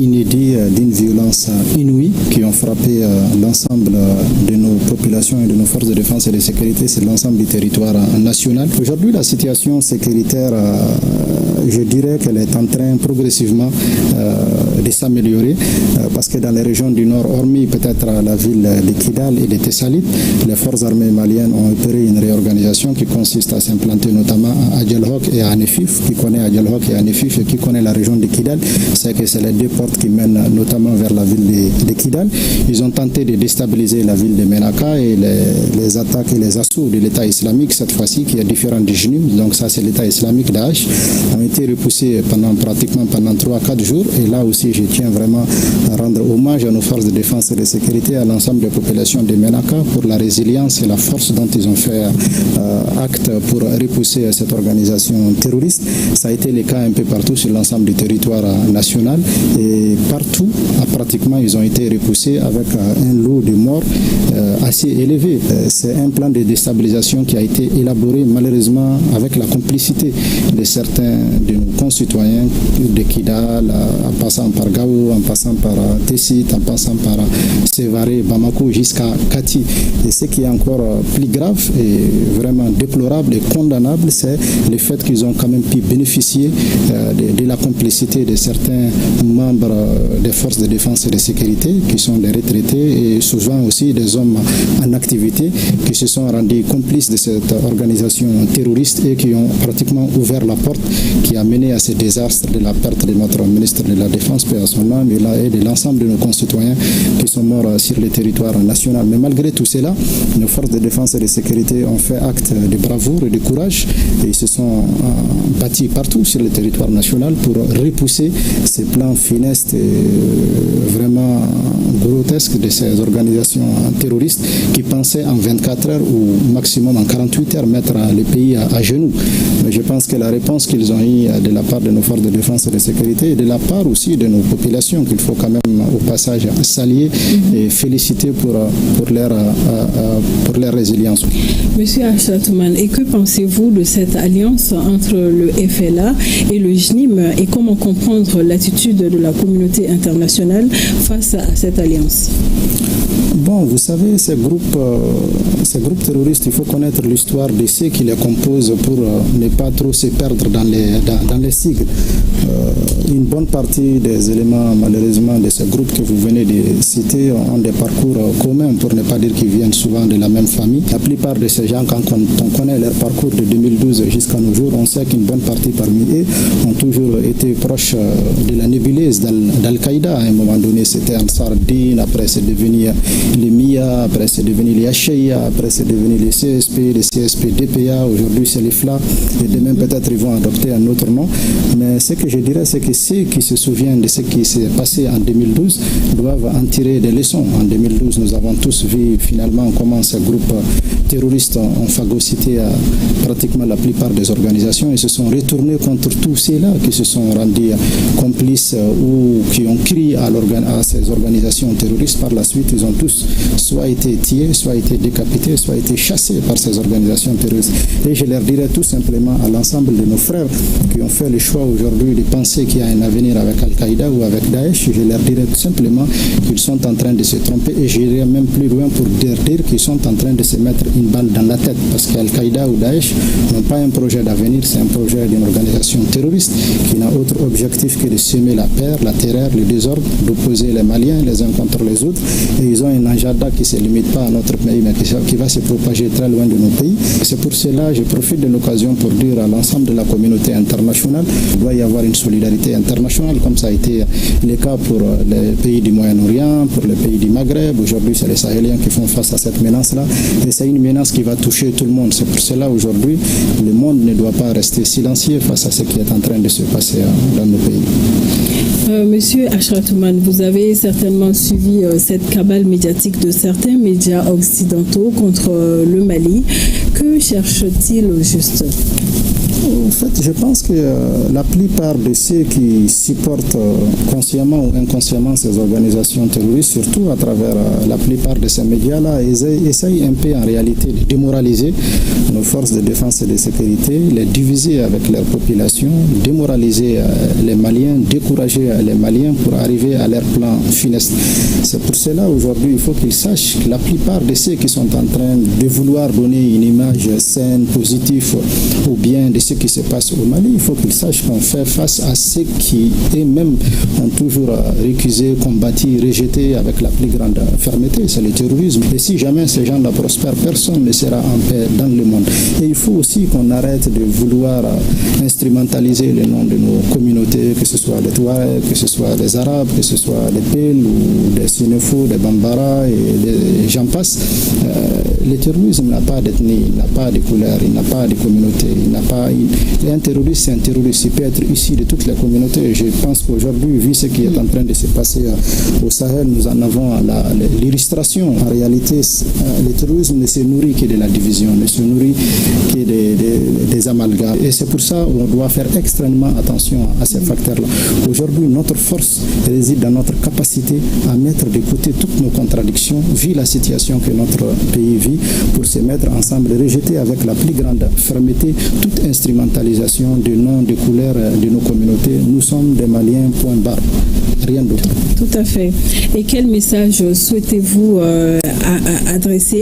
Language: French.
inédits d'une violence inouïe qui ont frappé l'ensemble de nos populations et de nos forces de défense et de sécurité sur l'ensemble du territoire national. Aujourd'hui, la situation sécuritaire, je dirais qu'elle est en train progressivement de s'améliorer parce que dans les régions du nord, hormis peut-être la ville de Kidal et de Tessalit, les forces armées maliennes ont opéré une réorganisation qui consiste à s'implanter notamment à Adjelhok et à Anefif. Qui connaît Adjelhok et Anefif et qui connaît la région de Kidal, c'est que c'est les deux portes qui mènent notamment vers la ville de Kidal. Ils ont tenté de déstabiliser la ville de Menaka et les attaques et les assauts de l'État islamique, cette fois-ci, qui est différent du JNIM, donc ça c'est l'État islamique Daesh, ont été repoussés pendant 3-4 jours. Et là aussi, je tiens vraiment à rendre hommage à nos forces de défense et de sécurité, à l'ensemble des populations de Menaka pour la résilience et la force dont ils ont fait acte pour repousser cette organisation terroriste. Ça a été le cas un peu partout sur l'ensemble du territoire national et partout, pratiquement, ils ont été repoussés avec un lot de morts assez élevé. C'est un plan de déstabilisation qui a été élaboré malheureusement avec la complicité de certains de nos concitoyens de Kidal, en passant par Gao, en passant par Tessit, en passant par Sévaré, Bamako jusqu'à Kati. Et ce qui est encore plus grave et vraiment déplorable et condamnable, c'est le fait qu'ils ont quand même pu bénéficier de la complicité de certains membres des forces de défense et de sécurité qui sont des retraités et souvent aussi des hommes en activité qui se sont rendus complices de cette organisation terroriste et qui ont pratiquement ouvert la porte qui a mené à ce désastre de la perte de notre ministre de la Défense, paix à son âme, et de l'ensemble de nos concitoyens qui sont morts sur le territoire national. Mais malgré tout cela, nos forces de défense et de sécurité ont fait acte de bravoure et de courage et ils se sont battus partout sur le territoire national pour repousser ces plans funestes et vraiment grotesques de ces organisations terroristes qui pensaient en 24 heures ou maximum en 48 heures mettre le pays à genoux. Mais je pense que la réponse qu'ils ont eue de la part de nos forces de défense et de sécurité et de la part aussi de nos populations qu'il faut quand même au passage saluer et féliciter pour leur résilience. Monsieur Achatouman, et que pensez-vous de cette alliance entre le FLA et le JNIM et comment comprendre l'attitude de la communauté internationale face à cette alliance? Bon, vous savez, ces groupes terroristes, il faut connaître l'histoire de ceux qui les composent pour ne pas trop se perdre dans les sigles. Une bonne partie des éléments, malheureusement, de ces groupes que vous venez de citer ont des parcours communs, pour ne pas dire qu'ils viennent souvent de la même famille. La plupart de ces gens, quand on connaît leur parcours de 2012 jusqu'à nos jours, on sait qu'une bonne partie parmi eux ont toujours été proches de la nébuleuse d'Al-Qaïda. À un moment donné, c'était Ansar Din, après c'est devenu les MIA, après c'est devenu les HIA, après c'est devenu les CSP DPA, aujourd'hui c'est les FLA, et demain peut-être ils vont adopter un autre nom. Mais ce que je dirais, c'est que ceux qui se souviennent de ce qui s'est passé en 2012 doivent en tirer des leçons. En 2012, nous avons tous vu finalement comment ces groupes terroristes ont phagocyté pratiquement la plupart des organisations et se sont retournés contre tous ceux-là qui se sont rendus complices ou qui ont crié à ces organisations terroristes. Par la suite, ils ont tous soit été tués, soit été décapités, soit été chassés par ces organisations terroristes. Et je leur dirais tout simplement à l'ensemble de nos frères qui ont fait le choix aujourd'hui de penser qu'il y a un avenir avec Al-Qaïda ou avec Daesh, je leur dirais tout simplement qu'ils sont en train de se tromper et j'irai même plus loin pour dire qu'ils sont en train de se mettre une balle dans la tête parce qu'Al-Qaïda ou Daesh n'ont pas un projet d'avenir, c'est un projet d'une organisation terroriste qui n'a autre objectif que de semer la peur, la terreur, le désordre, d'opposer les Maliens les uns contre les autres et ils ont un agenda qui ne se limite pas à notre pays mais qui va se propager très loin de nos pays. C'est pour cela que je profite de l'occasion pour dire à l'ensemble de la communauté internationale qu'il doit y avoir une solidarité internationale comme ça a été le cas pour les pays du Moyen-Orient, pour les pays du Maghreb. Aujourd'hui, c'est les Sahéliens qui font face à cette menace-là et c'est une menace qui va toucher tout le monde. C'est pour cela aujourd'hui, le monde ne doit pas rester silencieux face à ce qui est en train de se passer dans nos pays. Monsieur Achatouman, vous avez certainement suivi cette cabale médiatique de certains médias occidentaux contre le Mali. Que cherche-t-il au juste? En fait, je pense que la plupart de ceux qui supportent consciemment ou inconsciemment ces organisations terroristes, surtout à travers la plupart de ces médias-là, essayent un peu en réalité de démoraliser nos forces de défense et de sécurité, les diviser avec leur population, démoraliser les Maliens, décourager les Maliens pour arriver à leur plan funeste. C'est pour cela aujourd'hui il faut qu'ils sachent que la plupart de ceux qui sont en train de vouloir donner une image saine, positive ou bien de ce qui se passe au Mali, il faut qu'ils sachent qu'on fait face à ceux qui eux-mêmes ont toujours récusé, combattu, rejeté avec la plus grande fermeté, c'est le terrorisme. Et si jamais ces gens-là prospèrent, personne ne sera en paix dans le monde. Et il faut aussi qu'on arrête de vouloir instrumentaliser les noms de nos communautés, que ce soit des Touaregs, que ce soit des Arabes, que ce soit des Peuls ou des Sénéfos, des Bambara et j'en passe. Le terrorisme n'a pas d'ethnie, il n'a pas de couleur, il n'a pas de communauté, il n'a pas... Un terroriste, c'est un terroriste, il peut être issu de toutes les communautés. Je pense qu'aujourd'hui, vu ce qui est en train de se passer au Sahel, nous en avons l'illustration. En réalité, le terrorisme ne se nourrit que de la division, ne se nourrit que des amalgames. Et c'est pour ça qu'on doit faire extrêmement attention à ces facteurs-là. Aujourd'hui, notre force réside dans notre capacité à mettre de côté toutes nos contradictions, vu la situation que notre pays vit, pour se mettre ensemble et rejeter avec la plus grande fermeté toute instrumentalisation de noms, de couleurs de nos communautés. Nous sommes des Maliens, point barre. Rien d'autre. Tout à fait. Et quel message souhaitez-vous adresser